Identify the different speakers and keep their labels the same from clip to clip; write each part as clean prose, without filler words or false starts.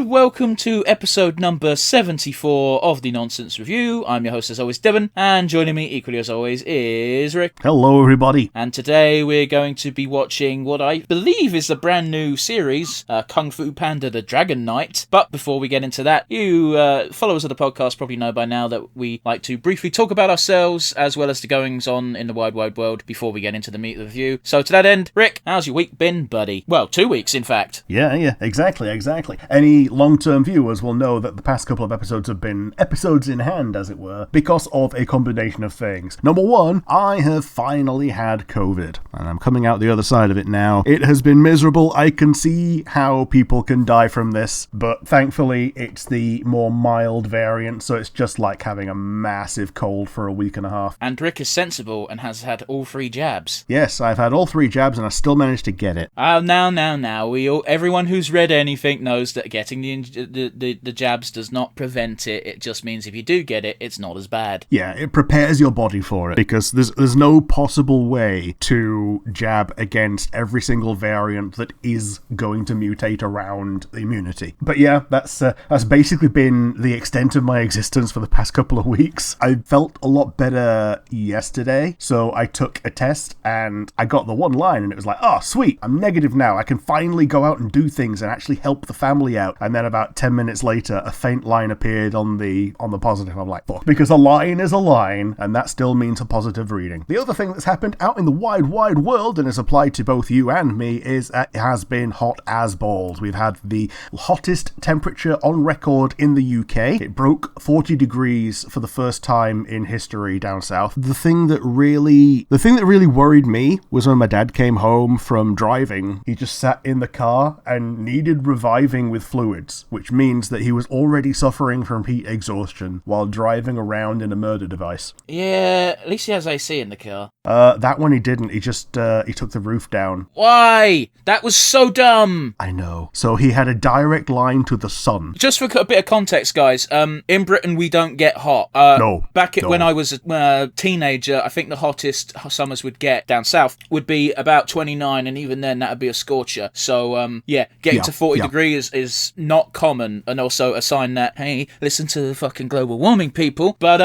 Speaker 1: welcome to episode number 74 of the Nonsense Review. I'm your host as always, Devon, and joining me equally as always is Rick.
Speaker 2: Hello everybody.
Speaker 1: And today we're going to be watching what I believe is a brand new series, Kung Fu Panda the Dragon Knight. But before we get into that, you followers of the podcast probably know by now that we like to briefly talk about ourselves as well as the goings on in the wide world before we get into the meat of the review. So to that end, Rick, how's your week been, buddy? Well, 2 weeks in fact.
Speaker 2: Yeah, exactly. Any long-term viewers will know that the past couple of episodes have been episodes in hand, as it were, because of a combination of things. Number one, I have finally had COVID, and I'm coming out the other side of it now. It has been miserable. I can see how people can die from this, but thankfully it's the more mild variant, so it's just like having a massive cold for a week and a half.
Speaker 1: And Rick is sensible and has had all 3 jabs.
Speaker 2: Yes, I've had all 3 jabs and I still managed to get it.
Speaker 1: Now. Everyone who's read anything knows that getting the jabs does not prevent it. It just means if you do get it, it's not as bad.
Speaker 2: Yeah, it prepares your body for it, because there's no possible way to jab against every single variant that is going to mutate around immunity. But yeah, that's basically been the extent of my existence for the past couple of weeks. I felt a lot better yesterday, so I took a test and I got the one line and it was like, oh sweet, I'm negative now. I can finally go out and do things and actually help the family out. And then about 10 minutes later, a faint line appeared on the positive. I'm like, fuck, because a line is a line, and that still means a positive reading. The other thing that's happened out in the wide world, and is applied to both you and me, is it has been hot as balls. We've had the hottest temperature on record in the UK. It broke 40 degrees for the first time in history down south. The thing that really worried me was when my dad came home from driving. He just sat in the car and needed reviving with fluids, which means that he was already suffering from heat exhaustion while driving around in a murder device.
Speaker 1: Yeah, at least he has AC in the car.
Speaker 2: That one he didn't. He just, he took the roof down.
Speaker 1: Why? That was so dumb.
Speaker 2: I know. So he had a direct line to the sun.
Speaker 1: Just for a bit of context, guys, in Britain we don't get hot.
Speaker 2: No.
Speaker 1: When I was a teenager, I think the hottest summers would get down south would be about 29, and even then that would be a scorcher. So, getting to 40 degrees is not common, and also a sign that, hey, listen to the fucking global warming, people. But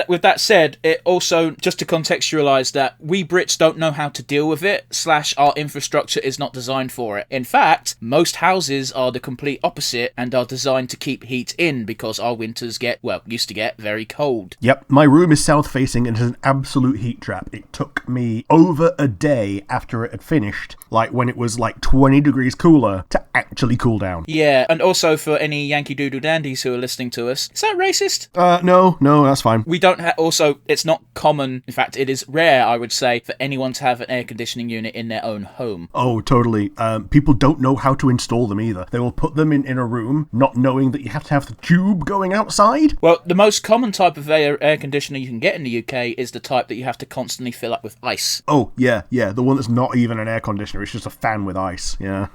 Speaker 1: with that said, it also, just to contextualise that, we Brits don't know how to deal with it, / our infrastructure is not designed for it. In fact, most houses are the complete opposite and are designed to keep heat in because our winters used to get very cold.
Speaker 2: Yep, my room is south facing and it is an absolute heat trap. It took me over a day after it had finished, like when it was like 20 degrees cooler, to actually cool down.
Speaker 1: Yeah, and also for any Yankee Doodle Dandies who are listening to us, is that racist?
Speaker 2: No, that's fine.
Speaker 1: We don't also, it's not common, in fact, it is rare, I would say, for anyone to have an air conditioning unit in their own home.
Speaker 2: Oh, totally. People don't know how to install them either. They will put them in a room, not knowing that you have to have the tube going outside.
Speaker 1: Well, the most common type of air conditioner you can get in the UK is the type that you have to constantly fill up with ice.
Speaker 2: Oh, yeah, the one that's not even an air conditioner, it's just a fan with ice, yeah.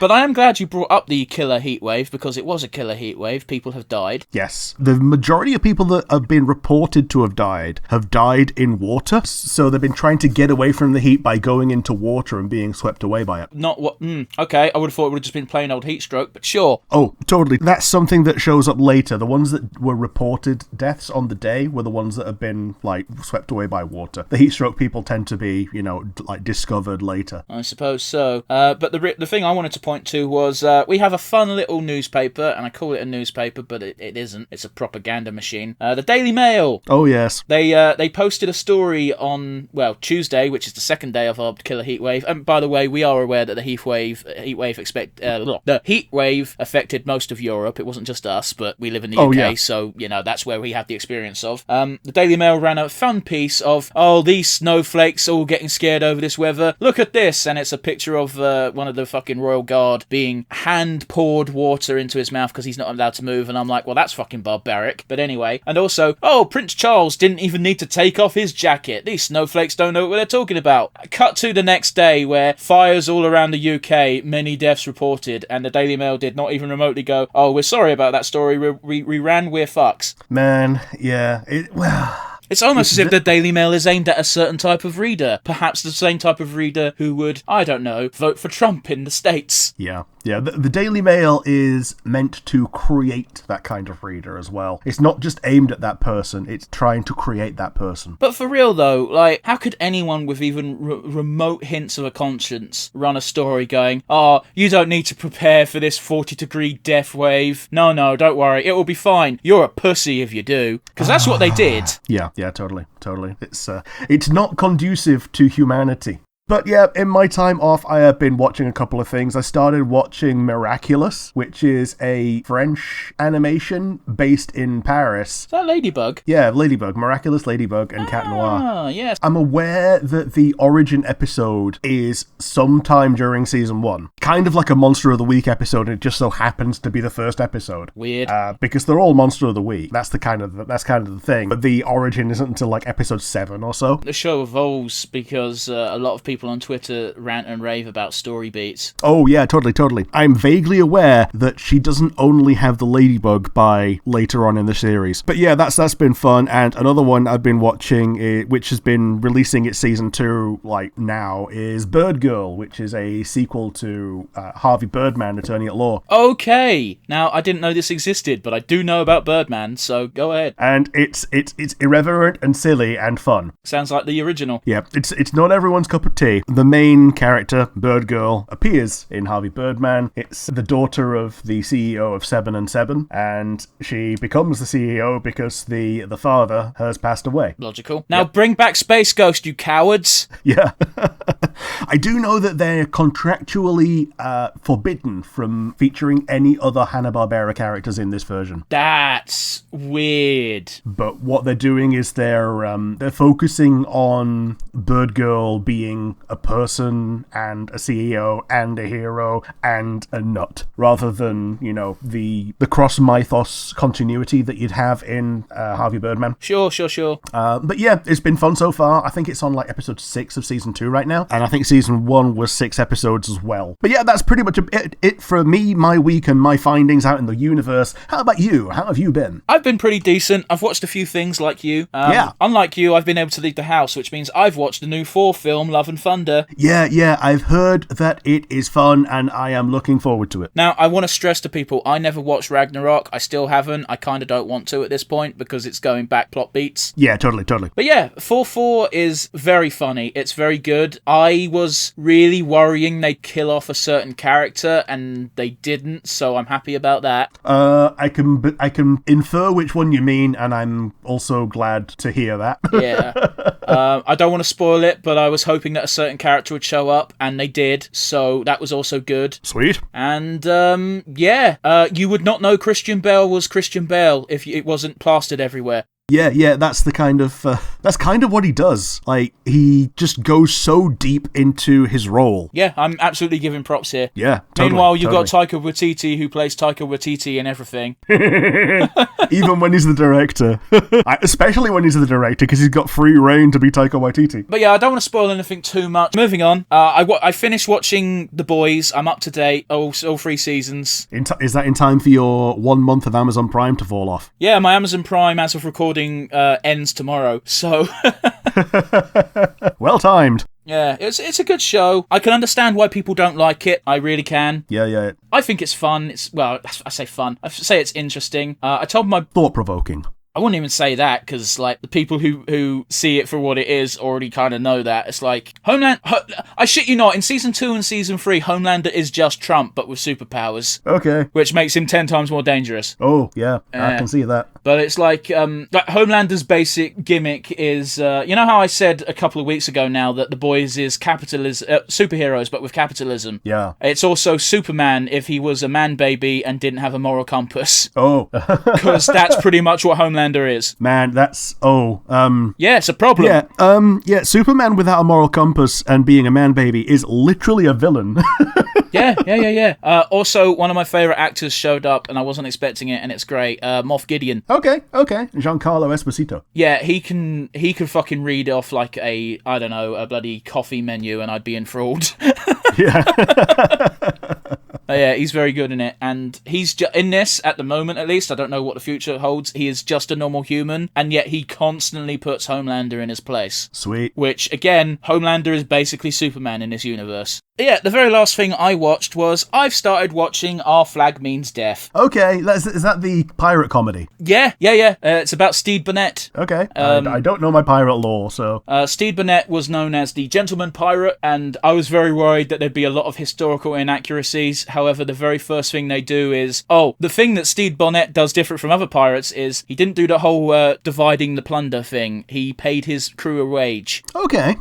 Speaker 1: But I am glad you brought up the killer heat wave, because it was a killer heat wave. People have died.
Speaker 2: Yes. The majority of people that have been reported to have died in water, so they've been trying to get away from the heat by going into water and being swept away by it.
Speaker 1: Okay, I would have thought it would have just been plain old heat stroke, but sure.
Speaker 2: Oh, totally. That's something that shows up later. The ones that were reported deaths on the day were the ones that have been, like, swept away by water. The heat stroke people tend to be, discovered later.
Speaker 1: I suppose so. But the thing I wanted to point to was we have a fun little newspaper, and I call it a newspaper, but it isn't. It's a propaganda machine. The Daily Mail.
Speaker 2: Oh, yes.
Speaker 1: They posted a story on, Tuesday, which is the second day of our killer heat wave. And by the way, we are aware that the heat wave affected most of Europe. It wasn't just us, but we live in the UK, so, that's where we have the experience of. The Daily Mail ran a fun piece of, these snowflakes all getting scared over this weather. Look at this! And it's a picture of one of the fucking Royal Guard being hand-poured water into his mouth because he's not allowed to move, and I'm like, well, that's fucking barbaric. But anyway, and also, Prince Charles didn't even need to take off his jacket. These snowflakes don't know what they're talking about. Cut to the next day, where fires all around the UK, many deaths reported, and the Daily Mail did not even remotely go, we're sorry about that story, we ran, we're fucks.
Speaker 2: Man, yeah,
Speaker 1: It's almost as if the Daily Mail is aimed at a certain type of reader. Perhaps the same type of reader who would, I don't know, vote for Trump in the States.
Speaker 2: Yeah. Yeah, the Daily Mail is meant to create that kind of reader as well. It's not just aimed at that person, it's trying to create that person.
Speaker 1: But for real though, like, how could anyone with even remote hints of a conscience run a story going, oh, you don't need to prepare for this 40-degree death wave. No, don't worry, it will be fine. You're a pussy if you do. Because that's what they did.
Speaker 2: Yeah, totally. It's not conducive to humanity. But yeah, in my time off, I have been watching a couple of things. I started watching Miraculous, which is a French animation based in Paris.
Speaker 1: Is that Ladybug?
Speaker 2: Yeah, Ladybug. Miraculous Ladybug and Cat Noir.
Speaker 1: Ah, yes.
Speaker 2: I'm aware that the origin episode is sometime during season 1. Kind of like a Monster of the Week episode, and it just so happens to be the first episode.
Speaker 1: Weird.
Speaker 2: Because they're all Monster of the Week. That's kind of the thing. But the origin isn't until like episode 7 or so.
Speaker 1: The show evolves because a lot of people on Twitter rant and rave about story beats.
Speaker 2: Oh yeah, totally. I'm vaguely aware that she doesn't only have the ladybug by later on in the series. But yeah, that's been fun. And another one I've been watching, which has been releasing its season 2 like now, is Bird Girl, which is a sequel to Harvey Birdman, Attorney at Law.
Speaker 1: Okay, now I didn't know this existed, but I do know about Birdman, so go ahead.
Speaker 2: And it's irreverent and silly and fun.
Speaker 1: Sounds like the original.
Speaker 2: Yeah, it's not everyone's cup of tea. The main character, Bird Girl, appears in Harvey Birdman. It's the daughter of the CEO of 7 & 7, and she becomes the CEO because the father has passed away.
Speaker 1: Logical. Now bring back Space Ghost, you cowards!
Speaker 2: Yeah. I do know that they're contractually forbidden from featuring any other Hanna-Barbera characters in this version.
Speaker 1: That's weird.
Speaker 2: But what they're doing is they're focusing on Bird Girl being a person and a CEO and a hero and a nut, rather than, the cross-mythos continuity that you'd have in Harvey Birdman.
Speaker 1: Sure.
Speaker 2: But yeah, it's been fun so far. I think it's on like episode 6 of season 2 right now, and I think season 1 was 6 episodes as well. But yeah, that's pretty much it for me, my week, and my findings out in the universe. How about you? How have you been?
Speaker 1: I've been pretty decent. I've watched a few things like you. Unlike you, I've been able to leave the house, which means I've watched the new Thor film, Love and Thunder.
Speaker 2: Yeah, I've heard that it is fun, and I am looking forward to it.
Speaker 1: Now, I want to stress to people, I never watched Ragnarok. I still haven't. I kind of don't want to at this point, because it's going back plot beats.
Speaker 2: Yeah, totally.
Speaker 1: But yeah, Thor 4 is very funny. It's very good. I was really worrying they'd kill off a certain character, and they didn't, so I'm happy about that.
Speaker 2: I can infer which one you mean, and I'm also glad to hear that.
Speaker 1: Yeah. I don't want to spoil it, but I was hoping that a certain character would show up, and they did, so that was also good.
Speaker 2: Sweet.
Speaker 1: And, you would not know Christian Bale was Christian Bale if it wasn't plastered everywhere.
Speaker 2: Yeah, that's kind of what he does. Like, he just goes so deep into his role.
Speaker 1: Yeah, I'm absolutely giving props here.
Speaker 2: Yeah, totally.
Speaker 1: Meanwhile, you've got Taika Waititi, who plays Taika Waititi in everything.
Speaker 2: Even when he's the director. Especially when he's the director, because he's got free reign to be Taika Waititi.
Speaker 1: But yeah, I don't want to spoil anything too much. Moving on, I finished watching The Boys. I'm up to date, all 3 seasons.
Speaker 2: Is that in time for your 1 month of Amazon Prime to fall off?
Speaker 1: Yeah, my Amazon Prime, as of recording, ends tomorrow, so
Speaker 2: well timed.
Speaker 1: Yeah, it's a good show. I can understand why people don't like it. I really can.
Speaker 2: Yeah.
Speaker 1: I think it's fun. I say fun. I say it's interesting. I told my
Speaker 2: thought-provoking.
Speaker 1: I wouldn't even say that, because like the people who see it for what it is already kind of know that. It's like I shit you not, in season 2 and season 3, Homelander is just Trump but with superpowers.
Speaker 2: Okay.
Speaker 1: Which makes him 10 times more dangerous.
Speaker 2: Oh yeah, I can see that.
Speaker 1: But it's like Homelander's basic gimmick is you know how I said a couple of weeks ago now that The Boys is capitalism, superheroes but with capitalism.
Speaker 2: Yeah.
Speaker 1: It's also Superman if he was a man baby and didn't have a moral compass.
Speaker 2: Oh.
Speaker 1: Because that's pretty much what Homelander is.
Speaker 2: Man, that's
Speaker 1: yeah, it's a problem.
Speaker 2: Yeah, Superman without a moral compass and being a man baby is literally a villain.
Speaker 1: Yeah. Also, one of my favourite actors showed up, and I wasn't expecting it, and it's great. Moff Gideon.
Speaker 2: Okay. Giancarlo Esposito.
Speaker 1: Yeah, he can fucking read off like a bloody coffee menu, and I'd be enthralled.
Speaker 2: Yeah.
Speaker 1: Yeah, he's very good in it, and he's in this at the moment, at least. I don't know what the future holds. He is just a normal human, and yet he constantly puts Homelander in his place.
Speaker 2: Sweet.
Speaker 1: Which, again, Homelander is basically Superman in this universe. Yeah, the very last thing I watched was I've started watching Our Flag Means Death.
Speaker 2: Okay, is that the pirate comedy?
Speaker 1: Yeah. It's about Stede Bonnet.
Speaker 2: Okay, I don't know my pirate lore, so...
Speaker 1: Stede Bonnet was known as the Gentleman Pirate, and I was very worried that there'd be a lot of historical inaccuracies. However, the very first thing they do is... the thing that Stede Bonnet does different from other pirates is he didn't do the whole dividing the plunder thing. He paid his crew a wage.
Speaker 2: Okay.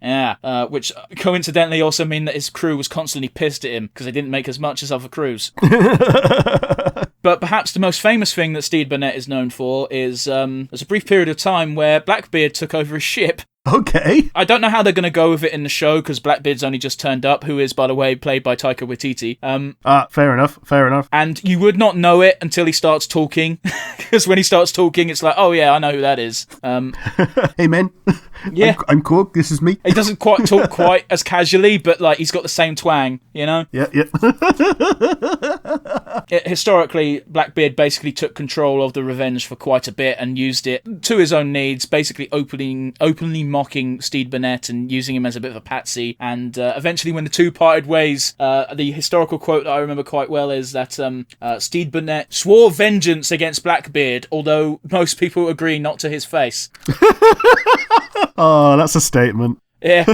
Speaker 1: Yeah, which coincidentally also mean that his crew was constantly pissed at him because they didn't make as much as other crews. But perhaps the most famous thing that Stede Bonnet is known for is there's a brief period of time where Blackbeard took over his ship.
Speaker 2: Okay.
Speaker 1: I don't know how they're going to go with it in the show, because Blackbeard's only just turned up, who is, by the way, played by Taika Waititi.
Speaker 2: Fair enough.
Speaker 1: And you would not know it until he starts talking, because when he starts talking, it's like, oh yeah, I know who that is.
Speaker 2: Hey, man.
Speaker 1: Yeah.
Speaker 2: I'm Cork, this is me.
Speaker 1: He doesn't quite talk quite as casually, but like he's got the same twang, you know?
Speaker 2: Yeah.
Speaker 1: Historically, Blackbeard basically took control of the Revenge for quite a bit and used it to his own needs, basically openly mocking Stede Bonnet and using him as a bit of a patsy. And eventually, when the two parted ways, the historical quote that I remember quite well is that Stede Bonnet swore vengeance against Blackbeard, although most people agree not to his face.
Speaker 2: Oh, that's a statement.
Speaker 1: Yeah.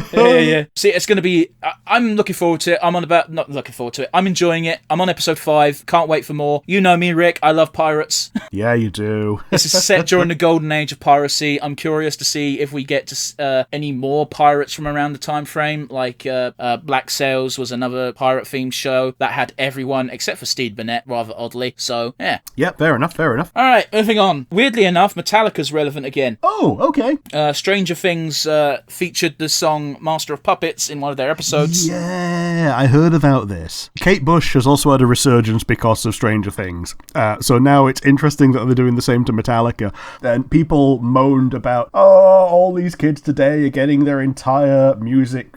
Speaker 1: See, it's going to be... I'm looking forward to it. Not looking forward to it. I'm enjoying it. I'm on episode 5. Can't wait for more. You know me, Rick. I love pirates.
Speaker 2: Yeah, you do.
Speaker 1: This is set during the golden age of piracy. I'm curious to see if we get to any more pirates from around the time frame. Like Black Sails was another pirate-themed show that had everyone except for Stede Bonnet, rather oddly. So, yeah.
Speaker 2: Yeah, fair enough. All
Speaker 1: right, moving on. Weirdly enough, Metallica's relevant again.
Speaker 2: Oh, okay.
Speaker 1: Stranger Things featured the song Master of Puppets in one of their episodes.
Speaker 2: Yeah, I heard about this. Kate Bush has also had a resurgence because of Stranger Things. So now it's interesting that they're doing the same to Metallica. And people moaned about, all these kids today are getting their entire music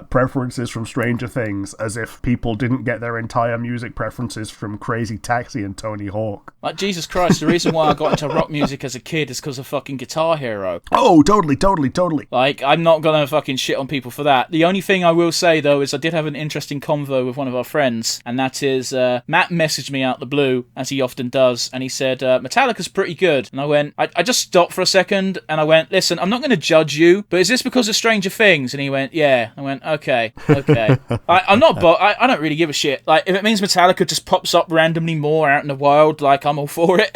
Speaker 2: preferences from Stranger Things, as if people didn't get their entire music preferences from Crazy Taxi and Tony Hawk.
Speaker 1: Like, Jesus Christ, the reason why I got into rock music as a kid is because of fucking Guitar Hero.
Speaker 2: Oh, totally.
Speaker 1: Like, I'm not gonna fucking shit on people for that. The only thing I will say, though, is I did have an interesting convo with one of our friends, and that is, Matt messaged me out the blue, as he often does, and he said, Metallica's pretty good. And I went, I just stopped for a second, and I went, listen, I'm not going to judge you, but is this because of Stranger Things? And he went, yeah. I went, okay. I'm not, but I don't really give a shit. Like, if it means Metallica just pops up randomly more out in the wild, like, I'm all for it.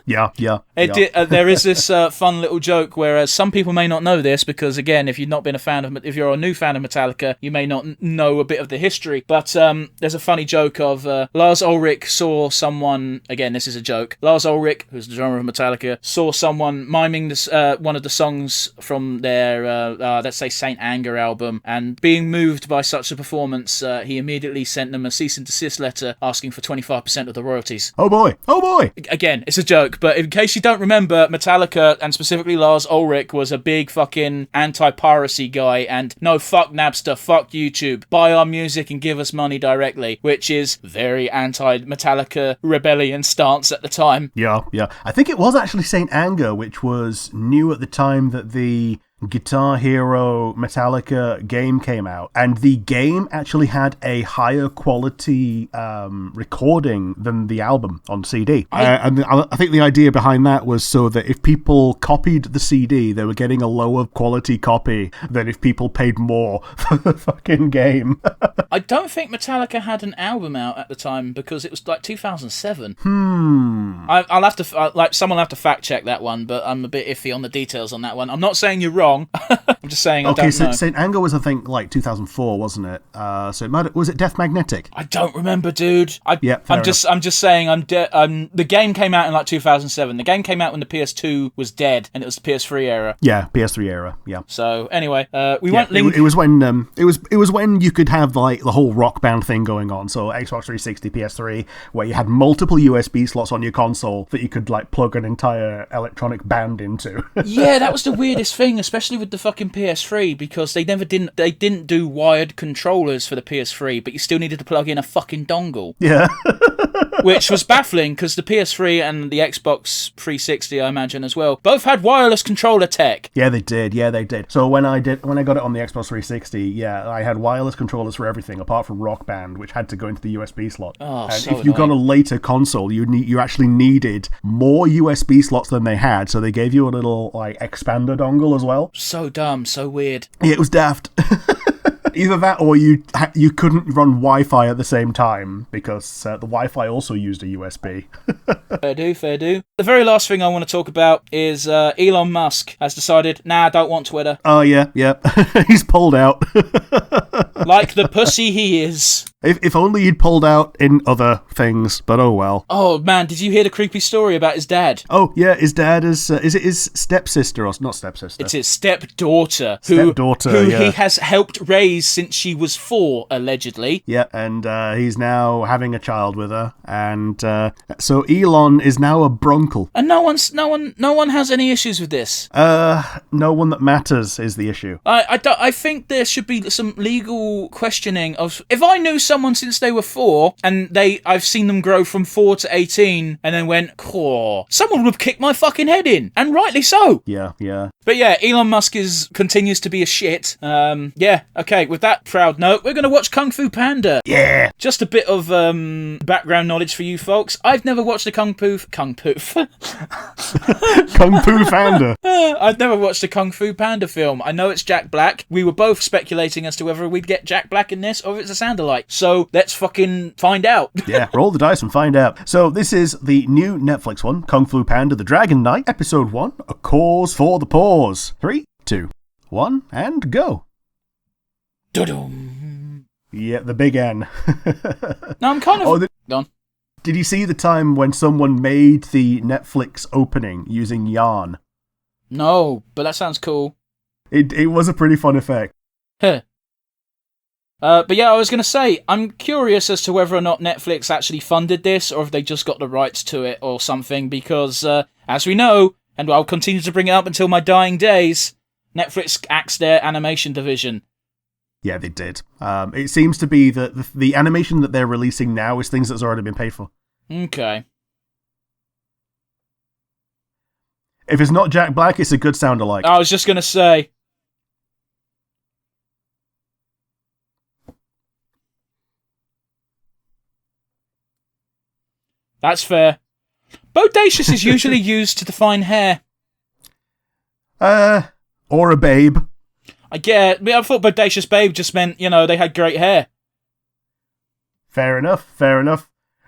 Speaker 2: Yeah.
Speaker 1: There is this fun little joke where some people may not know this because, again, if you're a new fan of Metallica, you may not know a bit of the history. But there's a funny joke of Lars Ulrich saw someone. Again, this is a joke. Lars Ulrich, who's the drummer of Metallica, saw someone miming this one of the songs from their let's say Saint Anger album, and being moved by such a performance, he immediately sent them a cease and desist letter asking for 25% of the royalties.
Speaker 2: Oh boy.
Speaker 1: Again, it's a joke, but in case you don't remember, Metallica, and specifically Lars Ulrich, was a big fucking anti-piracy guy, and no, fuck Napster, fuck YouTube, buy our music and give us money directly, which is very anti-Metallica rebellion stance at the time.
Speaker 2: Yeah. I think it was actually Saint Anger, which was new at the time that the Guitar Hero Metallica game came out, and the game actually had a higher quality recording than the album on CD. And I think the idea behind that was so that if people copied the CD, they were getting a lower quality copy than if people paid more for the fucking game.
Speaker 1: I don't think Metallica had an album out at the time because it was like 2007. I'll have to someone will have to fact check that one, but I'm a bit iffy on the details on that one. I'm not saying you're wrong. I'm just saying I don't know.
Speaker 2: Saint Anger was, I think, like 2004, wasn't it? So was it Death Magnetic?
Speaker 1: I don't remember, dude. I'm just saying the game came out in like 2007. The game came out when the PS2 was dead, and it was the PS3 era.
Speaker 2: Yeah, PS3 era. Yeah.
Speaker 1: So anyway, we won't link.
Speaker 2: It was when you could have like the whole Rock Band thing going on. So Xbox 360, PS3, where you had multiple USB slots on your console that you could like plug an entire electronic band into.
Speaker 1: Yeah, that was the weirdest thing, especially especially with the fucking PS3, because they didn't do wired controllers for the PS3, but you still needed to plug in a fucking dongle.
Speaker 2: Yeah.
Speaker 1: Which was baffling, because the PS3 and the Xbox 360, I imagine as well, both had wireless controller tech.
Speaker 2: Yeah, they did. So when I got it on the Xbox 360, yeah, I had wireless controllers for everything apart from Rock Band, which had to go into the USB slot.
Speaker 1: Oh,
Speaker 2: and
Speaker 1: so
Speaker 2: if you got a later console, you actually needed more USB slots than they had, so they gave you a little like expander dongle as well.
Speaker 1: So dumb, so weird.
Speaker 2: Yeah, it was daft. Either that or you couldn't run Wi-Fi at the same time because the Wi-Fi also used a USB.
Speaker 1: Fair do. The very last thing I want to talk about is Elon Musk has decided, I don't want Twitter.
Speaker 2: Oh, yeah. He's pulled out.
Speaker 1: Like the pussy he is.
Speaker 2: If only he'd pulled out in other things, but oh well.
Speaker 1: Oh, man, did you hear the creepy story about his dad?
Speaker 2: Oh, yeah, his dad is it his stepsister or not stepsister?
Speaker 1: It's his stepdaughter. Who he has helped raise since she was 4, allegedly.
Speaker 2: Yeah, and he's now having a child with her, and so Elon is now a brunkle.
Speaker 1: And no one has any issues with this.
Speaker 2: No one that matters is the issue.
Speaker 1: I think there should be some legal questioning of, if I knew someone since they were 4 and I've seen them grow from 4 to 18 and then went, someone would have kicked my fucking head in, and rightly so.
Speaker 2: Yeah.
Speaker 1: But yeah, Elon Musk continues to be a shit. Okay, with that proud note, we're going to watch Kung Fu Panda.
Speaker 2: Yeah.
Speaker 1: Just a bit of background knowledge for you folks. I've never watched a Kung Fu
Speaker 2: Kung Fu Panda.
Speaker 1: I've never watched a Kung Fu Panda film. I know it's Jack Black. We were both speculating as to whether we'd get Jack Black in this or if it's a sound-alike. So let's fucking find out.
Speaker 2: Yeah, roll the dice and find out. So this is the new Netflix one, Kung Fu Panda: The Dragon Knight, Episode 1, A Cause for the Pause. 3, 2, 1, and go.
Speaker 1: Dum.
Speaker 2: Yeah, the big N.
Speaker 1: Now I'm kind of... Gone.
Speaker 2: Did you see the time when someone made the Netflix opening using yarn?
Speaker 1: No, but that sounds cool.
Speaker 2: It was a pretty fun effect.
Speaker 1: Huh. But yeah, I was going to say, I'm curious as to whether or not Netflix actually funded this, or if they just got the rights to it or something, because, as we know, and I'll continue to bring it up until my dying days, Netflix axed their animation division.
Speaker 2: Yeah, they did. It seems to be that the animation that they're releasing now is things that's already been paid for.
Speaker 1: Okay.
Speaker 2: If it's not Jack Black, it's a good sound-alike.
Speaker 1: I was just going to say... That's fair. Bodacious is usually used to define hair.
Speaker 2: Or a babe.
Speaker 1: I thought Bodacious Babe just meant, they had great hair.
Speaker 2: Fair enough.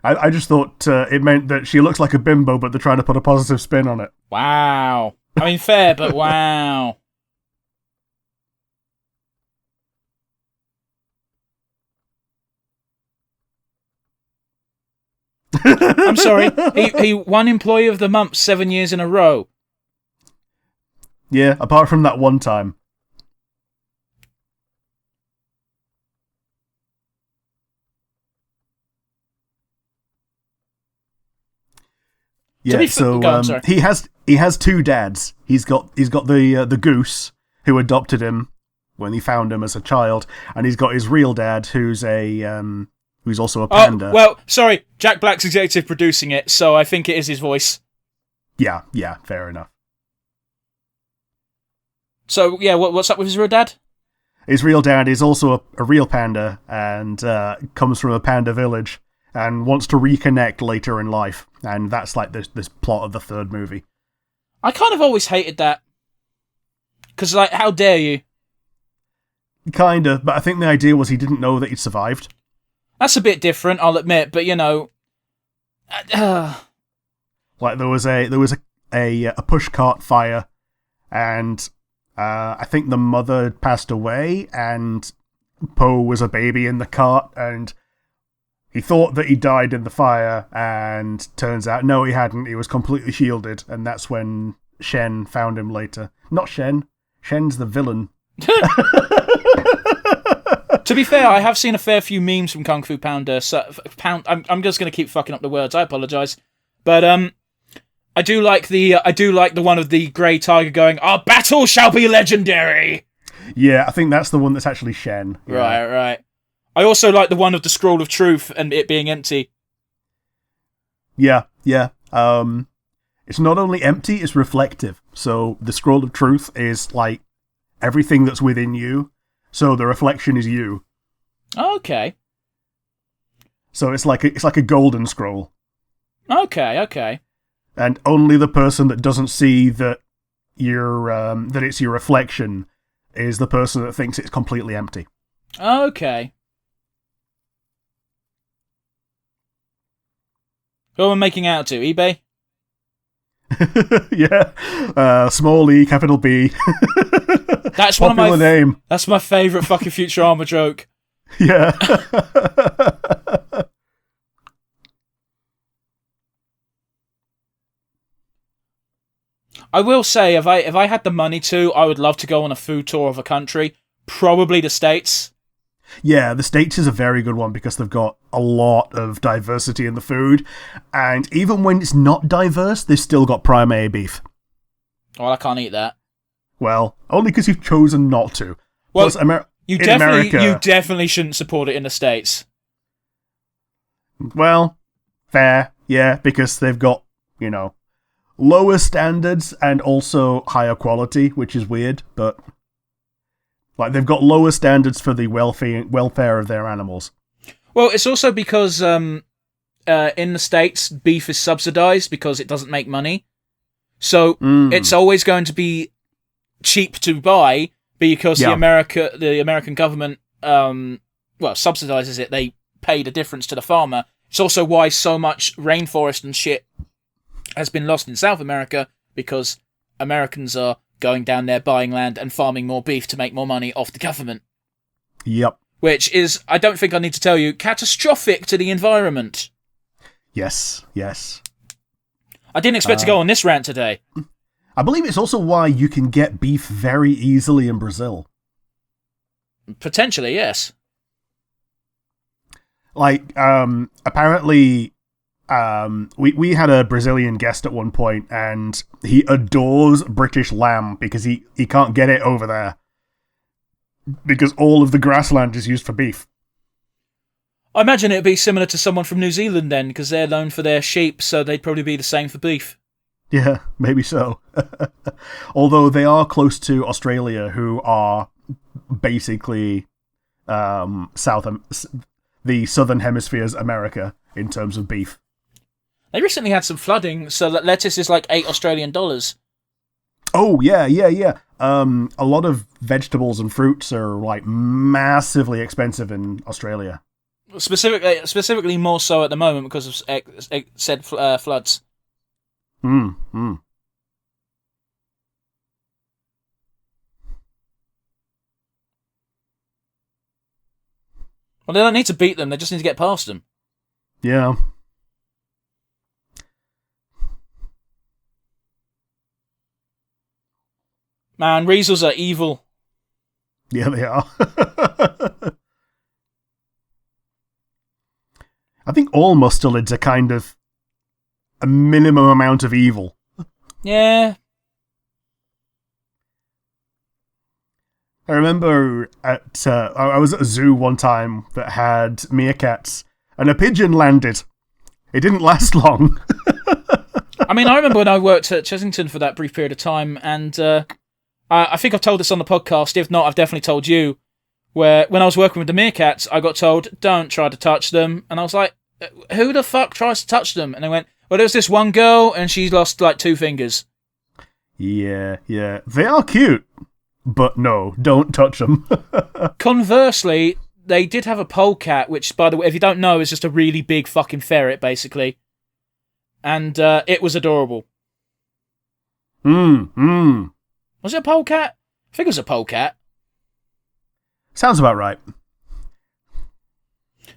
Speaker 2: I just thought it meant that she looks like a bimbo, but they're trying to put a positive spin on it.
Speaker 1: Wow. I mean, fair, but wow. I'm sorry. He won Employee of the Month 7 years in a row.
Speaker 2: Yeah, apart from that one time. Yeah, so he has 2 dads. He's got the goose who adopted him when he found him as a child, and he's got his real dad who's also a panda.
Speaker 1: Well, sorry, Jack Black's executive producing it, so I think it is his voice.
Speaker 2: Yeah, fair enough.
Speaker 1: So, yeah, what's up with his real dad?
Speaker 2: His real dad is also a real panda and comes from a panda village and wants to reconnect later in life. And that's like this plot of the 3rd movie.
Speaker 1: I kind of always hated that. Because, how dare you?
Speaker 2: Kinda, but I think the idea was he didn't know that he'd survived.
Speaker 1: That's a bit different, I'll admit, but
Speaker 2: Like there was a pushcart fire, and I think the mother had passed away, and Poe was a baby in the cart, and he thought that he died in the fire, and turns out no, he hadn't. He was completely shielded, and that's when Shen found him later. Not Shen. Shen's the villain.
Speaker 1: To be fair, I have seen a fair few memes from Kung Fu Panda. So, I'm just going to keep fucking up the words. I apologise. But I do like the one of the grey tiger going, "Our battle shall be legendary."
Speaker 2: Yeah, I think that's the one that's actually Shen. Yeah.
Speaker 1: Right. I also like the one of the scroll of truth and it being empty.
Speaker 2: Yeah. It's not only empty, it's reflective. So the scroll of truth is like everything that's within you. So the reflection is you.
Speaker 1: Okay.
Speaker 2: So it's like a golden scroll.
Speaker 1: Okay.
Speaker 2: And only the person that doesn't see that that it's your reflection is the person that thinks it's completely empty.
Speaker 1: Okay. Who am I making out to? eBay?
Speaker 2: Yeah. Small E, capital B.
Speaker 1: That's
Speaker 2: one of my name.
Speaker 1: That's my favourite fucking Futurama joke.
Speaker 2: Yeah.
Speaker 1: I will say, if I had the money to, I would love to go on a food tour of a country. Probably the States.
Speaker 2: Yeah, the States is a very good one because they've got a lot of diversity in the food. And even when it's not diverse, they've still got prime A beef.
Speaker 1: Well, I can't eat that.
Speaker 2: Well, only because you've chosen not to.
Speaker 1: Well,
Speaker 2: Plus,
Speaker 1: you definitely shouldn't support it in the States.
Speaker 2: Well, fair, yeah, because they've got, lower standards and also higher quality, which is weird, but they've got lower standards for the welfare of their animals.
Speaker 1: Well, it's also because in the States, beef is subsidized because it doesn't make money. So it's always going to be cheap to buy because the American government subsidizes it. They pay the difference to the farmer. It's also why so much rainforest and shit has been lost in South America, because Americans are going down there buying land and farming more beef to make more money off the government.
Speaker 2: Yep.
Speaker 1: Which is, I don't think I need to tell you, catastrophic to the environment.
Speaker 2: Yes.
Speaker 1: I didn't expect to go on this rant today.
Speaker 2: I believe it's also why you can get beef very easily in Brazil.
Speaker 1: Potentially, yes.
Speaker 2: Apparently, we had a Brazilian guest at one point, and he adores British lamb because he can't get it over there. Because all of the grassland is used for beef.
Speaker 1: I imagine it'd be similar to someone from New Zealand then, because they're known for their sheep, so they'd probably be the same for beef.
Speaker 2: Yeah, maybe so. Although they are close to Australia, who are basically the Southern Hemisphere's America in terms of beef.
Speaker 1: They recently had some flooding, so that lettuce is like $8 Australian.
Speaker 2: Oh, yeah. A lot of vegetables and fruits are massively expensive in Australia.
Speaker 1: Specifically more so at the moment because of said floods.
Speaker 2: Well,
Speaker 1: they don't need to beat them, they just need to get past them.
Speaker 2: Yeah.
Speaker 1: Man, Riesels are evil.
Speaker 2: Yeah, they are. I think all mustelids are kind of a minimum amount of evil.
Speaker 1: Yeah.
Speaker 2: I remember I was at a zoo one time that had meerkats, and a pigeon landed. It didn't last long.
Speaker 1: I mean, I remember when I worked at Chessington for that brief period of time, and I think I've told this on the podcast. If not, I've definitely told you. Where when I was working with the meerkats, I got told, don't try to touch them. And I was like, who the fuck tries to touch them? And they went, well, there was this one girl, and she lost 2 fingers.
Speaker 2: Yeah. They are cute, but no, don't touch them.
Speaker 1: Conversely, they did have a polecat, which, by the way, if you don't know, is just a really big fucking ferret, basically. And it was adorable. Was it a polecat? I think it was a polecat.
Speaker 2: Sounds about right.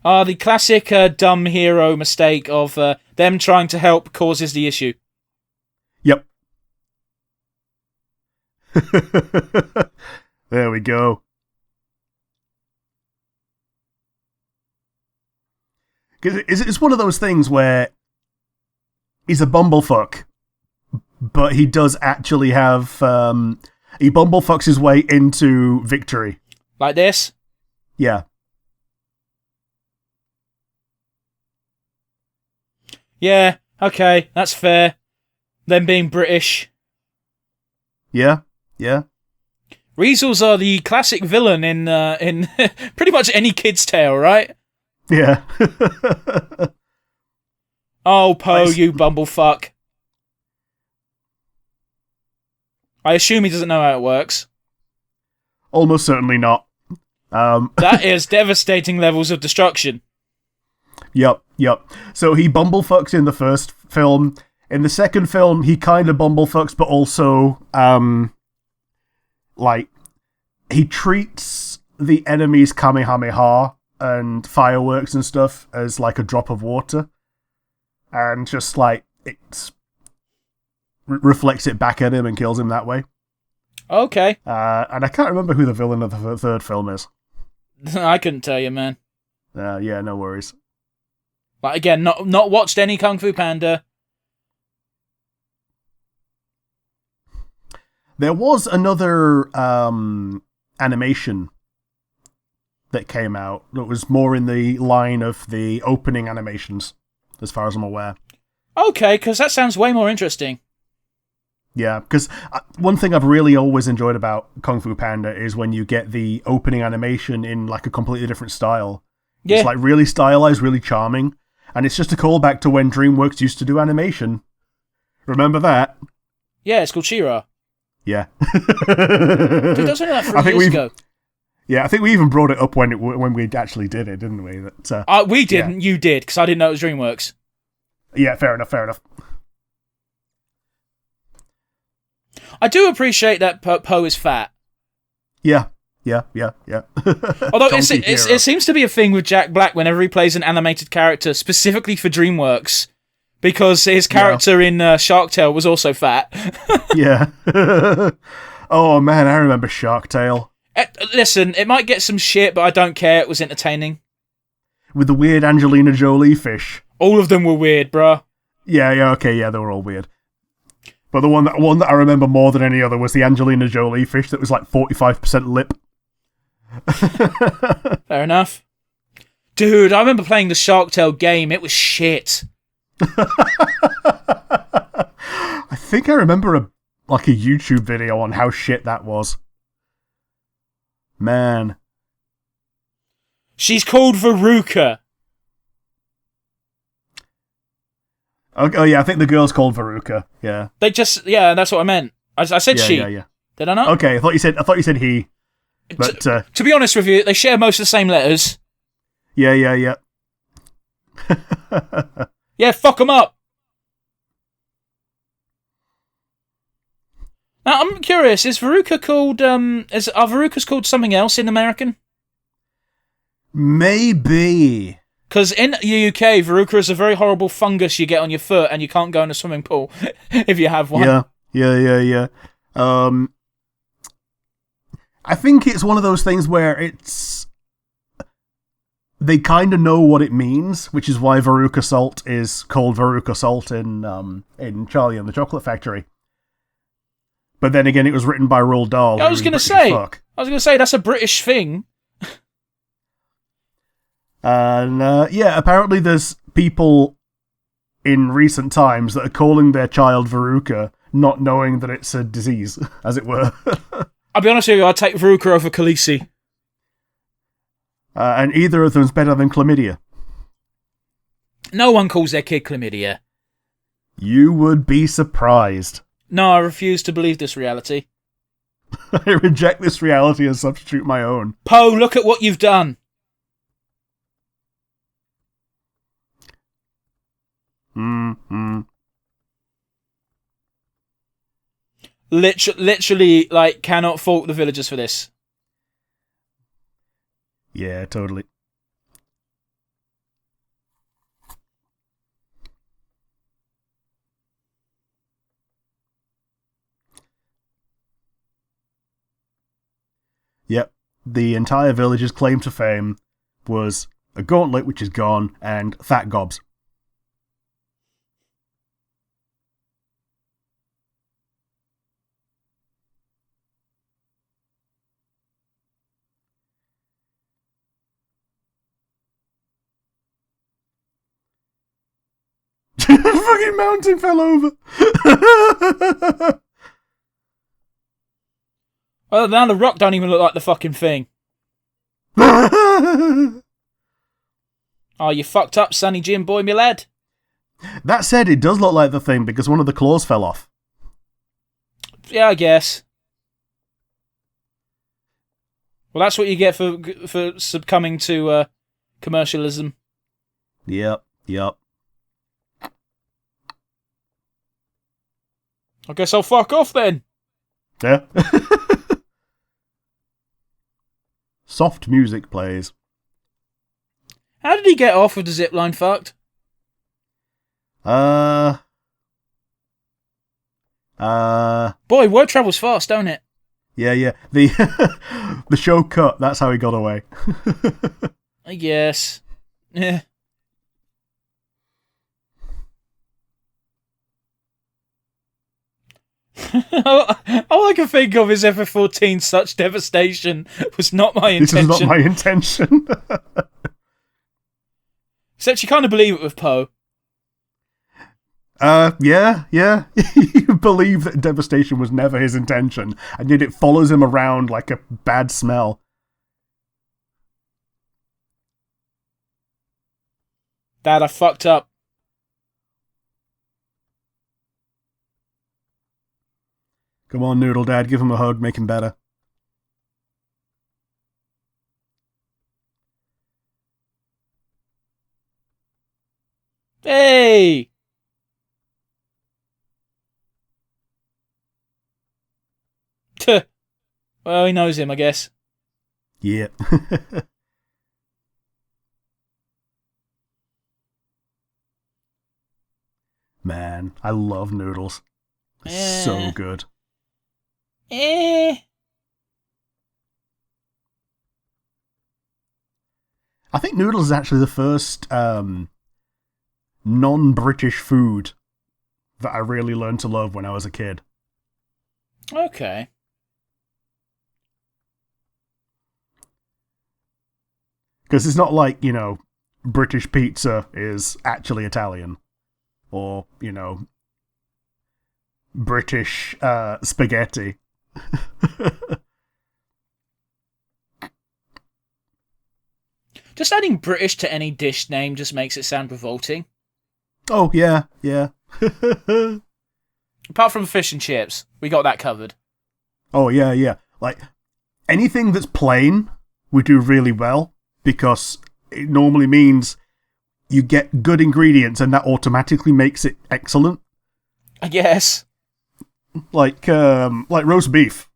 Speaker 1: The classic dumb hero mistake of them trying to help causes the issue.
Speaker 2: Yep. There we go. Because it's one of those things where he's a bumblefuck, but he does actually have... he bumblefucks his way into victory.
Speaker 1: Like this?
Speaker 2: Yeah.
Speaker 1: Yeah, okay, that's fair. Them being British.
Speaker 2: Yeah, yeah.
Speaker 1: Weasels are the classic villain in pretty much any kid's tale, right?
Speaker 2: Yeah.
Speaker 1: Oh, Poe, you bumblefuck. I assume he doesn't know how it works.
Speaker 2: Almost certainly not.
Speaker 1: That is devastating levels of destruction.
Speaker 2: Yep. So he bumblefucks in the first film. In the second film, he kind of bumblefucks, but also, he treats the enemy's Kamehameha and fireworks and stuff as, like, a drop of water. And just, like, it reflects it back at him and kills him that way.
Speaker 1: Okay.
Speaker 2: And I can't remember who the villain of the third film is.
Speaker 1: I couldn't tell you, man.
Speaker 2: Yeah, no worries.
Speaker 1: Like, again, not watched any Kung Fu Panda.
Speaker 2: There was another animation that came out that was more in the line of the opening animations, as far as I'm aware.
Speaker 1: Okay, because that sounds way more interesting.
Speaker 2: Yeah, because one thing I've really always enjoyed about Kung Fu Panda is when you get the opening animation in like a completely different style. Yeah. It's like really stylized, really charming, and it's just a callback to when DreamWorks used to do animation. Remember that?
Speaker 1: Yeah, it's called She-Ra.
Speaker 2: Yeah.
Speaker 1: Dude, that was only like 3 years ago.
Speaker 2: Yeah, I think we even brought it up when we actually did it, didn't we? That
Speaker 1: we didn't, yeah. You did, because I didn't know it was DreamWorks.
Speaker 2: Yeah, fair enough.
Speaker 1: I do appreciate that Poe is fat.
Speaker 2: Yeah.
Speaker 1: Although it seems to be a thing with Jack Black whenever he plays an animated character, specifically for DreamWorks, because his character in Shark Tale was also fat.
Speaker 2: Yeah. Oh man, I remember Shark Tale.
Speaker 1: Listen, it might get some shit, but I don't care. It was entertaining.
Speaker 2: With the weird Angelina Jolie fish.
Speaker 1: All of them were weird, bruh.
Speaker 2: Yeah, they were all weird. But the one that I remember more than any other was the Angelina Jolie fish that was like 45% lip.
Speaker 1: Fair enough. Dude, I remember playing the Shark Tale game. It was shit.
Speaker 2: I think I remember a YouTube video on how shit that was. Man.
Speaker 1: She's called Veruca.
Speaker 2: Oh yeah, I think the girl's called Veruca. Yeah.
Speaker 1: That's what I meant. I said she.
Speaker 2: Yeah.
Speaker 1: Did I not?
Speaker 2: Okay, I thought you said he. But
Speaker 1: to be honest with you, they share most of the same letters.
Speaker 2: Yeah.
Speaker 1: Yeah, fuck them up. Now I'm curious. Is Veruca called? Are Verucas called something else in American?
Speaker 2: Maybe.
Speaker 1: Because in the UK, Veruca is a very horrible fungus you get on your foot, and you can't go in a swimming pool if you have one.
Speaker 2: Yeah. I think it's one of those things where they kind of know what it means, which is why Veruca salt is called Veruca salt in Charlie and the Chocolate Factory. But then again, it was written by Roald Dahl.
Speaker 1: I was going to say that's a British thing.
Speaker 2: And apparently there's people in recent times that are calling their child Veruca, not knowing that it's a disease, as it were.
Speaker 1: I'll be honest with you, I'd take Veruca over Khaleesi.
Speaker 2: And either of them's better than chlamydia.
Speaker 1: No one calls their kid chlamydia.
Speaker 2: You would be surprised.
Speaker 1: No, I refuse to believe this reality.
Speaker 2: I reject this reality and substitute my own.
Speaker 1: Poe, look at what you've done. Literally, cannot fault the villagers for this.
Speaker 2: Yeah, totally. Yep, the entire village's claim to fame was a gauntlet which is gone and fat gobs. fucking mountain fell over.
Speaker 1: Well, now the rock don't even look like the fucking thing. Oh, you fucked up, Sonny Jim boy, me lad.
Speaker 2: That said, it does look like the thing because one of the claws fell off.
Speaker 1: Yeah, I guess. Well, that's what you get for succumbing to commercialism.
Speaker 2: Yep.
Speaker 1: I guess I'll fuck off then.
Speaker 2: Yeah. Soft music plays.
Speaker 1: How did he get off with the zipline fucked? Boy, word travels fast, don't it?
Speaker 2: Yeah. The show cut, that's how he got away.
Speaker 1: I guess. Yeah. All I can think of is FF14. Such devastation was not my intention.
Speaker 2: This is not my intention.
Speaker 1: Except you kind of believe it with Poe.
Speaker 2: Yeah. You believe that devastation was never his intention, and yet it follows him around like a bad smell.
Speaker 1: Dad, I fucked up.
Speaker 2: Come on, Noodle Dad, give him a hug, make him better.
Speaker 1: Hey! Well, he knows him, I guess.
Speaker 2: Yeah. Man, I love Noodles. So good.
Speaker 1: I
Speaker 2: think Noodles is actually the first non-British food that I really learned to love when I was a kid.
Speaker 1: Okay.
Speaker 2: Because it's not like, British pizza is actually Italian. Or, British spaghetti.
Speaker 1: Just adding British to any dish name just makes it sound revolting.
Speaker 2: Oh, yeah.
Speaker 1: Apart from fish and chips. We got that covered.
Speaker 2: Oh, yeah. Like, anything that's plain, we do really well, because it normally means you get good ingredients and that automatically makes it excellent.
Speaker 1: I guess.
Speaker 2: Like roast beef.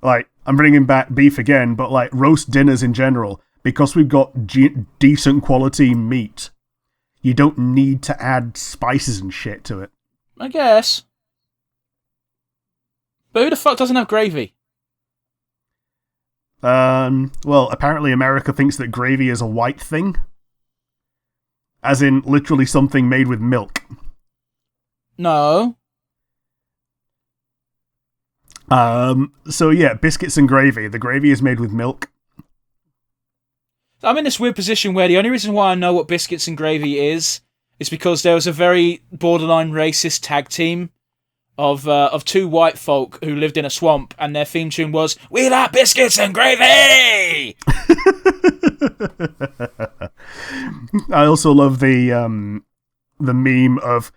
Speaker 2: Like, I'm bringing back beef again, but like roast dinners in general, because we've got decent quality meat, you don't need to add spices and shit to it.
Speaker 1: I guess. But who the fuck doesn't have gravy?
Speaker 2: Well, apparently America thinks that gravy is a white thing. As in, literally something made with milk.
Speaker 1: No.
Speaker 2: So yeah, biscuits and gravy. The gravy is made with milk.
Speaker 1: I'm in this weird position where the only reason why I know what biscuits and gravy is because there was a very borderline racist tag team of two white folk who lived in a swamp, and their theme tune was "We like biscuits and gravy."
Speaker 2: I also love the meme of,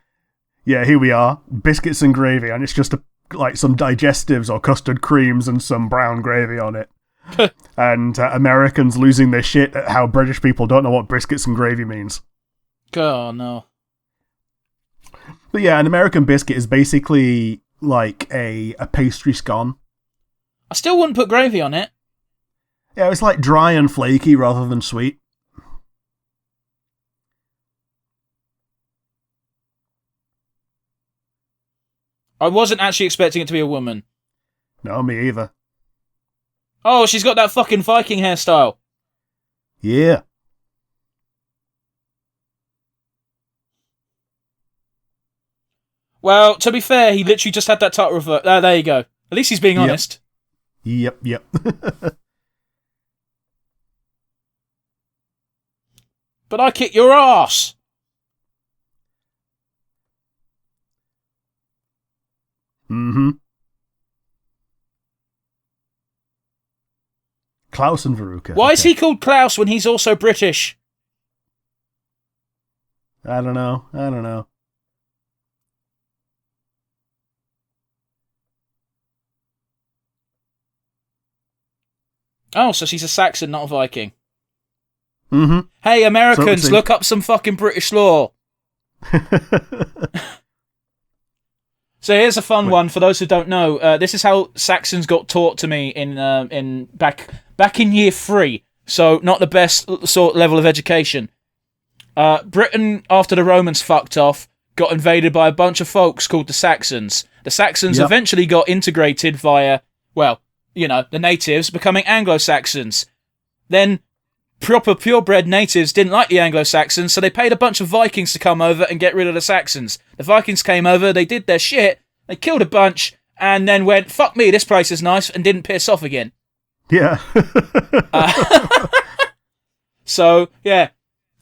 Speaker 2: yeah, here we are, biscuits and gravy, and it's just like some digestives or custard creams and some brown gravy on it. And Americans losing their shit at how British people don't know what biscuits and gravy means.
Speaker 1: Oh, no.
Speaker 2: But yeah, an American biscuit is basically like a pastry scone.
Speaker 1: I still wouldn't put gravy on it.
Speaker 2: Yeah, it's like dry and flaky rather than sweet.
Speaker 1: I wasn't actually expecting it to be a woman.
Speaker 2: No, me either.
Speaker 1: Oh, she's got that fucking Viking hairstyle.
Speaker 2: Yeah.
Speaker 1: Well, to be fair, he literally just had that title revert. There you go. At least he's being honest.
Speaker 2: Yep.
Speaker 1: But I kick your ass.
Speaker 2: Mm-hmm. Klaus and Veruca.
Speaker 1: Why is he called Klaus when he's also British?
Speaker 2: I don't know.
Speaker 1: Oh, so she's a Saxon, not a Viking.
Speaker 2: Mm-hmm.
Speaker 1: Hey, Americans, look up some fucking British law. So here's a fun one for those who don't know. This is how Saxons got taught to me in back in year 3. So not the best sort level of education. Britain, after the Romans fucked off, got invaded by a bunch of folks called the Saxons. The Saxons eventually got integrated via, well, you know, the natives becoming Anglo-Saxons. Then proper purebred natives didn't like the Anglo-Saxons, so they paid a bunch of Vikings to come over and get rid of the Saxons. The Vikings came over, they did their shit, they killed a bunch, and then went, fuck me, this place is nice, and didn't piss off again.
Speaker 2: Yeah.
Speaker 1: So, yeah.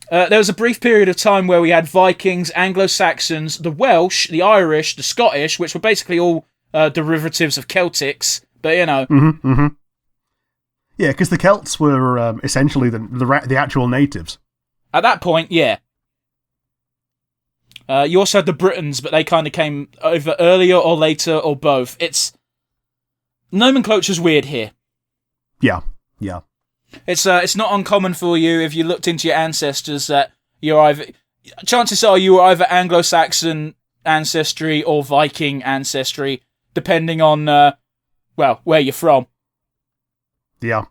Speaker 1: There was a brief period of time where we had Vikings, Anglo-Saxons, the Welsh, the Irish, the Scottish, which were basically all derivatives of Celtics, but, you know.
Speaker 2: Mm-hmm, mm-hmm. Yeah, because the Celts were essentially the actual natives.
Speaker 1: At that point, yeah. You also had the Britons, but they kind of came over earlier or later or both. Nomenclature's weird here.
Speaker 2: Yeah.
Speaker 1: It's not uncommon for you if you looked into your ancestors that chances are you were either Anglo-Saxon ancestry or Viking ancestry, depending on where you're from.
Speaker 2: Yeah.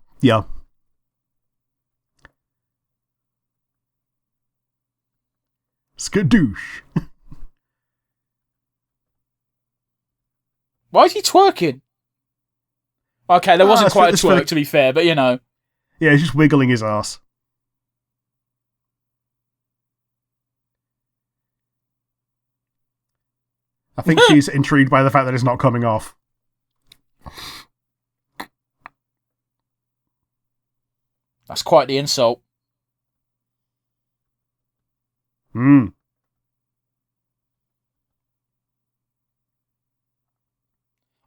Speaker 2: Skadoosh.
Speaker 1: Why is he twerking? Okay, there wasn't quite a twerk, to be fair, but you know.
Speaker 2: Yeah, he's just wiggling his ass. I think she's intrigued by the fact that it's not coming off.
Speaker 1: That's quite the insult.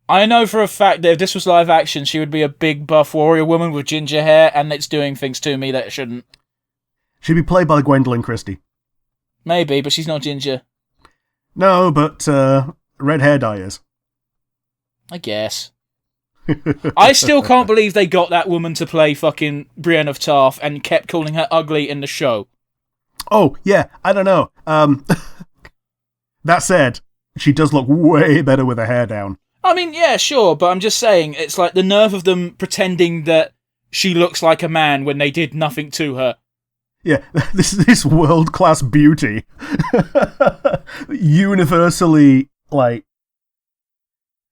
Speaker 1: I know for a fact that if this was live action, she would be a big buff warrior woman with ginger hair, and it's doing things to me that it shouldn't.
Speaker 2: She'd be played by Gwendolyn Christie.
Speaker 1: Maybe, but she's not ginger.
Speaker 2: No, but red hair dye is.
Speaker 1: I guess. I still can't believe they got that woman to play fucking Brienne of Tarth and kept calling her ugly in the show.
Speaker 2: Oh, yeah, I don't know. That said, she does look way better with her hair down.
Speaker 1: I mean, yeah, sure, but I'm just saying, it's like the nerve of them pretending that she looks like a man when they did nothing to her.
Speaker 2: Yeah, this world-class beauty.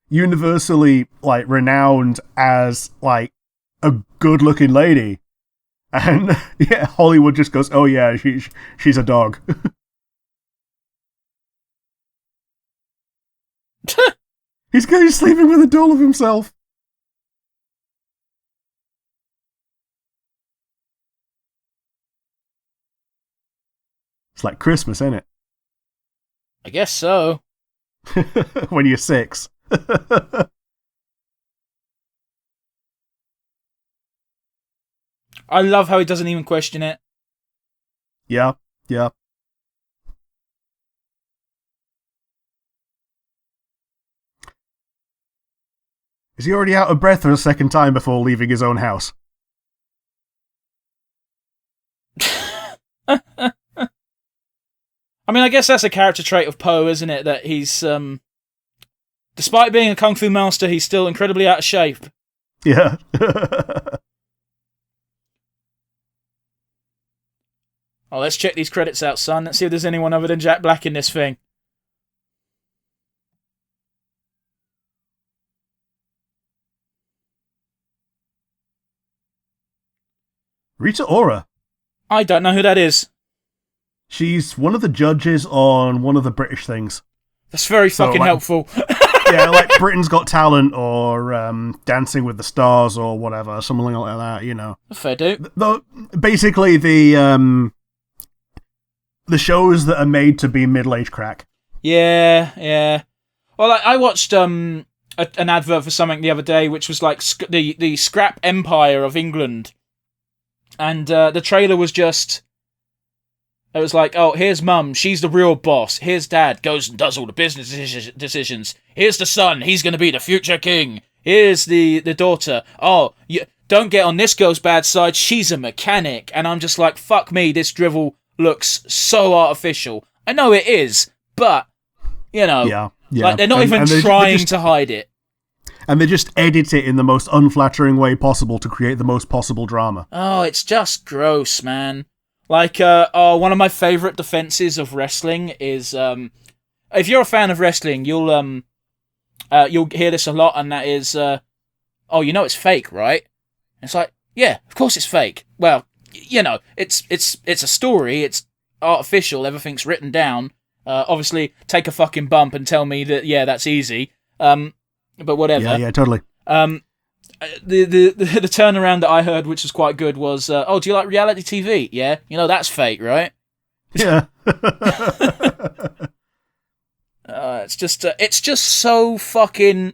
Speaker 2: universally renowned as, like, a good-looking lady. And, yeah, Hollywood just goes, oh yeah, she's a dog. He's sleeping with a doll of himself. It's like Christmas, ain't it?
Speaker 1: I guess so.
Speaker 2: When you're 6.
Speaker 1: I love how he doesn't even question it.
Speaker 2: Yeah. Is he already out of breath for a second time before leaving his own house?
Speaker 1: I mean, I guess that's a character trait of Poe, isn't it? That he's, despite being a kung fu master, he's still incredibly out of shape.
Speaker 2: Yeah.
Speaker 1: Oh, let's check these credits out, son. Let's see if there's anyone other than Jack Black in this thing.
Speaker 2: Rita Ora.
Speaker 1: I don't know who that is.
Speaker 2: She's one of the judges on one of the British things.
Speaker 1: That's very fucking helpful.
Speaker 2: Yeah, like Britain's Got Talent or Dancing with the Stars or whatever, something like that, you know.
Speaker 1: Fair do.
Speaker 2: Basically, the shows that are made to be middle-aged crack.
Speaker 1: Yeah. Well, I watched an advert for something the other day, which was like the scrap empire of England, and the trailer was just. It was like, oh, here's Mum, she's the real boss. Here's Dad, goes and does all the business decisions. Here's the son, he's going to be the future king. Here's the daughter. Oh, don't get on this girl's bad side, she's a mechanic. And I'm just like, fuck me, this drivel looks so artificial. I know it is, but,
Speaker 2: yeah.
Speaker 1: like they're not even trying to hide it.
Speaker 2: And they just edit it in the most unflattering way possible to create the most possible drama.
Speaker 1: Oh, it's just gross, man. Like, one of my favourite defences of wrestling is, if you're a fan of wrestling, you'll hear this a lot, and that is, it's fake, right? And it's like, yeah, of course it's fake. Well, it's a story, it's artificial, everything's written down. Obviously, take a fucking bump and tell me that, yeah, that's easy. But whatever.
Speaker 2: Yeah, totally.
Speaker 1: The turnaround that I heard, which was quite good, was, do you like reality TV? Yeah? That's fake, right?
Speaker 2: Yeah.
Speaker 1: It's just so fucking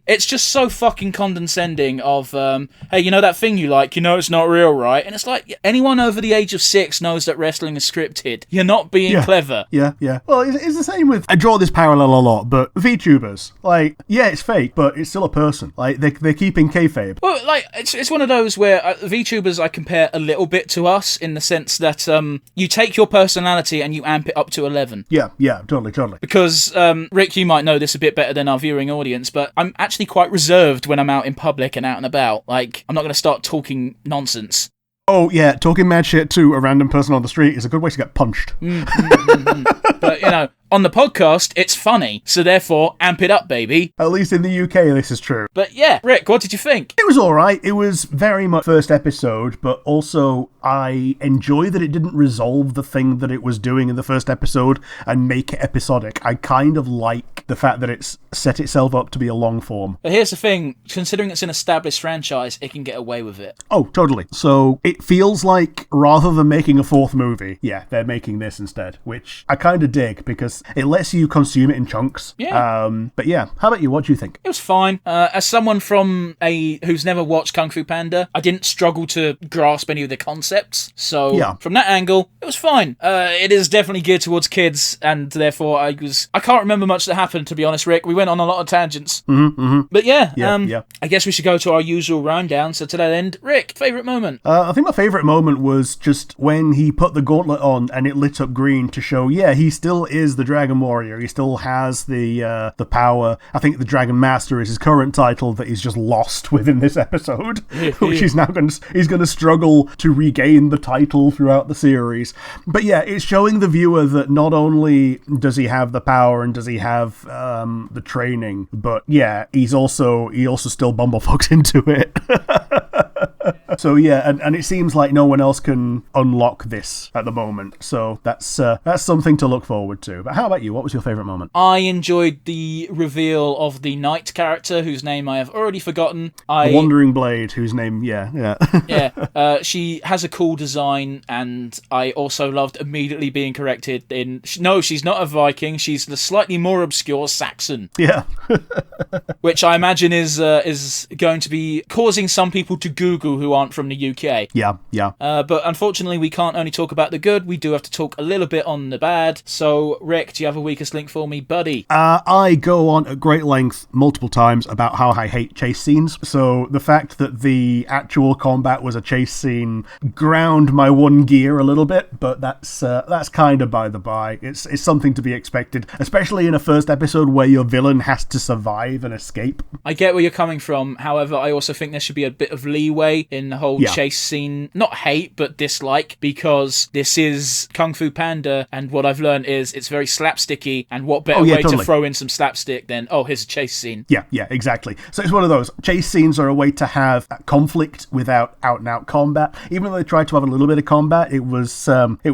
Speaker 1: condescending of, hey, that thing you like, it's not real, right? And it's like, anyone over the age of 6 knows that wrestling is scripted. You're not being clever.
Speaker 2: Yeah. Well, it's the same with, I draw this parallel a lot, but VTubers, like, yeah, it's fake, but it's still a person. Like, they're keeping kayfabe.
Speaker 1: Well, like, it's one of those where VTubers I compare a little bit to us in the sense that, you take your personality and you amp it up to 11.
Speaker 2: Yeah, totally.
Speaker 1: Because, Rick, you might know this a bit better than our viewing audience, but I'm actually quite reserved when I'm out in public and out and about. Like, I'm not going to start talking nonsense.
Speaker 2: Oh, yeah, talking mad shit to a random person on the street is a good way to get punched.
Speaker 1: But, on the podcast, it's funny, so therefore, amp it up, baby.
Speaker 2: At least in the UK, this is true.
Speaker 1: But yeah, Rick, what did you think?
Speaker 2: It was alright. It was very much first episode, but also I enjoy that it didn't resolve the thing that it was doing in the first episode and make it episodic. I kind of like the fact that it's set itself up to be a long form.
Speaker 1: But here's the thing, considering it's an established franchise, it can get away with it.
Speaker 2: Oh, totally. So it feels like rather than making a fourth movie, they're making this instead, which I kind of dig because it lets you consume it in chunks.
Speaker 1: Yeah.
Speaker 2: But yeah, how about you? What do you think?
Speaker 1: It was fine. As someone who's never watched Kung Fu Panda, I didn't struggle to grasp any of the concepts. So from that angle, it was fine. It is definitely geared towards kids, and therefore I can't remember much that happened, to be honest, Rick. We went on a lot of tangents. But I guess we should go to our usual rundown. So to that end, Rick, favourite moment?
Speaker 2: I think my favourite moment was just when he put the gauntlet on and it lit up green to show, he still is the Dragon Warrior. He still has the power. I think the Dragon Master is his current title that he's just lost within this episode, which he's going to struggle to regain the title throughout the series. But yeah, it's showing the viewer that not only does he have the power and does he have the training, but he also still bumblefucks into it. So and it seems like no one else can unlock this at the moment. So that's something to look forward to. But how about you? What was your favourite moment?
Speaker 1: I enjoyed the reveal of the Knight character, whose name I have already forgotten.
Speaker 2: The Wandering Blade, whose name,
Speaker 1: she has a cool design, and I also loved immediately being corrected in, no, she's not a Viking, she's the slightly more obscure Saxon.
Speaker 2: Yeah.
Speaker 1: Which I imagine is going to be causing some people to Google who aren't from the UK.
Speaker 2: Yeah.
Speaker 1: But unfortunately, we can't only talk about the good, we do have to talk a little bit on the bad. So, Rick, do you have a weakest link for me, buddy?
Speaker 2: I go on at great length multiple times about how I hate chase scenes. So the fact that the actual combat was a chase scene ground my one gear a little bit, but that's kind of by the by. It's something to be expected, especially in a first episode where your villain has to survive and escape.
Speaker 1: I get where you're coming from. However, I also think there should be a bit of leeway in the whole chase scene. Not hate, but dislike, because this is Kung Fu Panda, and what I've learned is it's very slapsticky, and what better way to throw in some slapstick than, here's a chase scene.
Speaker 2: Yeah, exactly. So it's one of those. Chase scenes are a way to have conflict without out-and-out combat. Even though they tried to have a little bit of combat, it was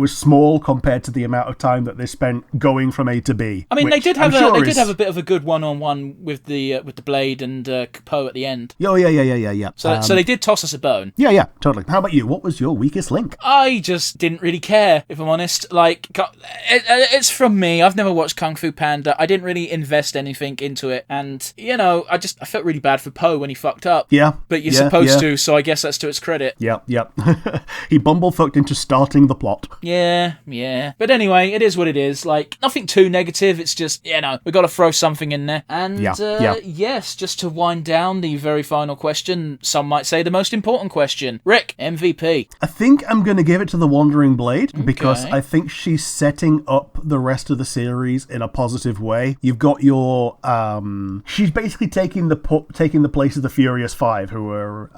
Speaker 2: small compared to the amount of time that they spent going from A to B.
Speaker 1: I mean, they did have a bit of a good one-on-one with the Blade and Poe at the end.
Speaker 2: Oh, yeah.
Speaker 1: So they did toss us a bone. fun.
Speaker 2: Yeah, totally. How about you? What was your weakest link?
Speaker 1: I just didn't really care, if I'm honest. Like, it's from me. I've never watched Kung Fu Panda. I didn't really invest anything into it. And, I felt really bad for Poe when he fucked up.
Speaker 2: Yeah.
Speaker 1: But you're supposed to, so I guess that's to its credit.
Speaker 2: Yep. He bumblefucked into starting the plot.
Speaker 1: Yeah. But anyway, it is what it is. Like, nothing too negative. It's just, we got to throw something in there. And, yes, just to wind down the very final question, some might say the most important question. Rick, MVP.
Speaker 2: I think I'm going to give it to the Wandering Blade, because I think she's setting up the rest of the series in a positive way. You've got your... she's basically taking the place of the Furious Five, who are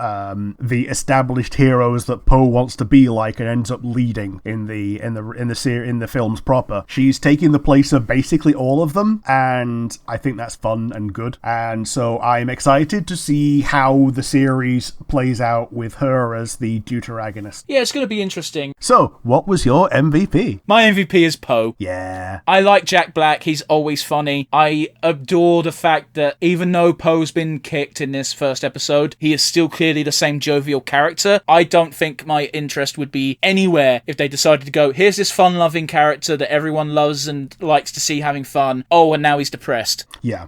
Speaker 2: the established heroes that Poe wants to be like and ends up leading in the films proper. She's taking the place of basically all of them, and I think that's fun and good. And so I'm excited to see how the series plays out with her as the deuteragonist.
Speaker 1: Yeah, it's going to be interesting.
Speaker 2: So, what was your MVP?
Speaker 1: My MVP is Poe.
Speaker 2: Yeah.
Speaker 1: I like Jack Black. He's always funny. I adore the fact that even though Poe's been kicked in this first episode, he is still clearly the same jovial character. I don't think my interest would be anywhere if they decided to go, here's this fun-loving character that everyone loves and likes to see having fun. Oh, and now he's depressed.
Speaker 2: Yeah.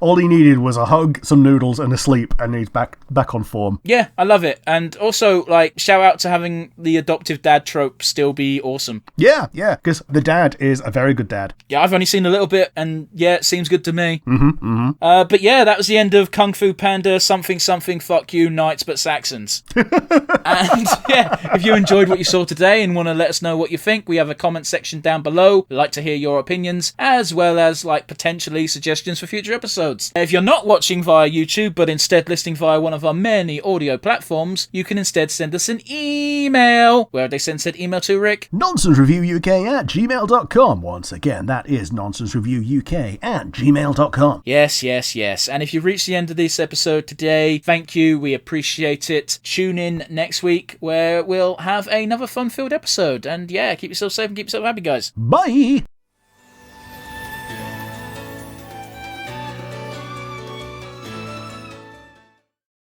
Speaker 2: All he needed was a hug, some noodles, and a sleep, and he's back on form.
Speaker 1: Yeah, I love it. And also, shout out to having the adoptive dad trope still be awesome. Yeah,
Speaker 2: because the dad is a very good dad.
Speaker 1: Yeah, I've only seen a little bit, and it seems good to me.
Speaker 2: But
Speaker 1: yeah, that was the end of Kung Fu Panda, something, fuck you, Knights but Saxons. And if you enjoyed what you saw today and want to let us know what you think, we have a comment section down below. We'd like to hear your opinions, as well as potentially suggestions for future episodes. If you're not watching via YouTube, but instead listening via one of our many audio platforms, you can instead send us an email. Where have they send said email to, Rick?
Speaker 2: nonsensereviewuk@gmail.com. Once again, that is nonsensereviewuk@gmail.com.
Speaker 1: Yes. And if you've reached the end of this episode today, thank you. We appreciate it. Tune in next week where we'll have another fun-filled episode. And keep yourself safe and keep yourself happy, guys.
Speaker 2: Bye!